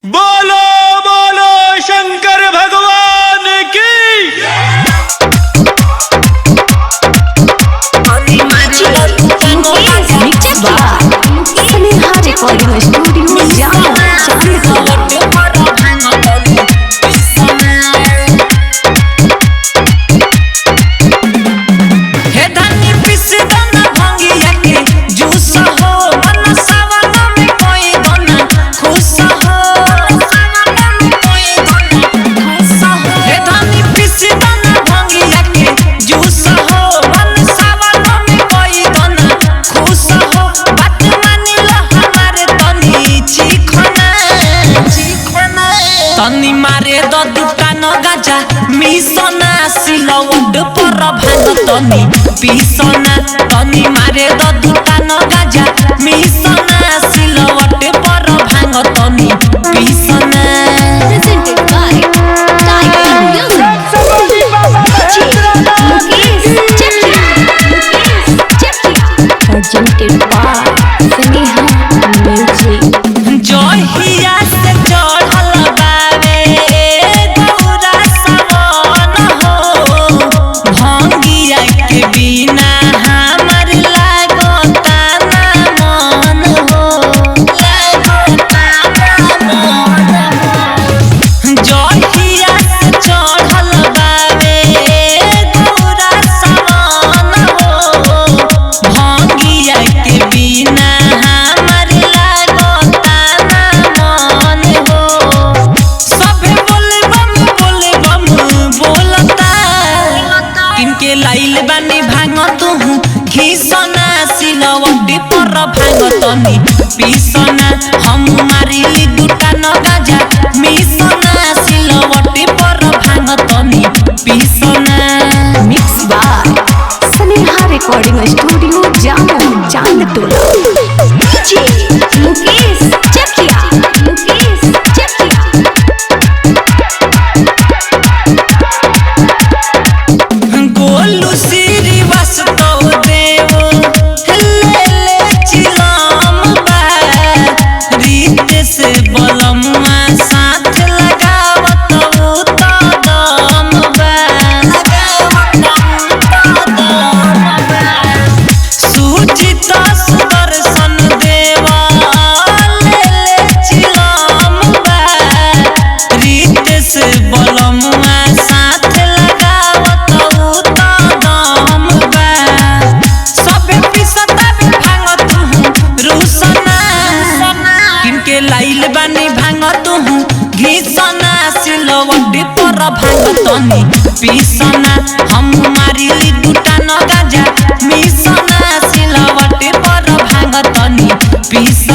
बोलो बोलो शंकर भगवान की। रिकॉर्डिंग स्टूडियो तनी मारे द दुकान गाजा मिसना सिलवट पर भांग तनी पिसना। तनी मारे द दुकान गाजा मिसना सिलवट पर भांग तनी पिसना। presented by Tiger Music. Presented by Sneha Music. जोहिया से चढ़ल बावे गौरा सवन हो, भंगिया के बिना हमर लागता ना मन हो, लागता ना मन हो। जोहिया से चढ़ल बावे गौरा सवन हो, भंगिया के बिना हमर लागता ना मन हो। सबे बोले बम बोलता, किनके लाइल बानी भांग तुहू घिसना सिलवटी पर भांग तनी पिसना। हम मारिली दुकान गाजा मिसना सिलवटी पर भांग तनी पिसना। Mixed by Sneha Recording Studio Jammu Chandtola. Mukesh Chakia. Golu Srivastava देव ले चिलम बा, रीत से बलम्मा साथ लगावत दम बा, सुचित सुदर्शन देव ले चिलम बा, रीत से बलम्मा साथ लगावत दम बा। सबे पिसता भांग तुहू रुसना, किनके लाइल बानी भांग तुहू घिसना सिलवटी पर भांग तनी पिसना। हम मारिली दुकान गाजा मिसना सिलवटी पर भांग तनी पिसना।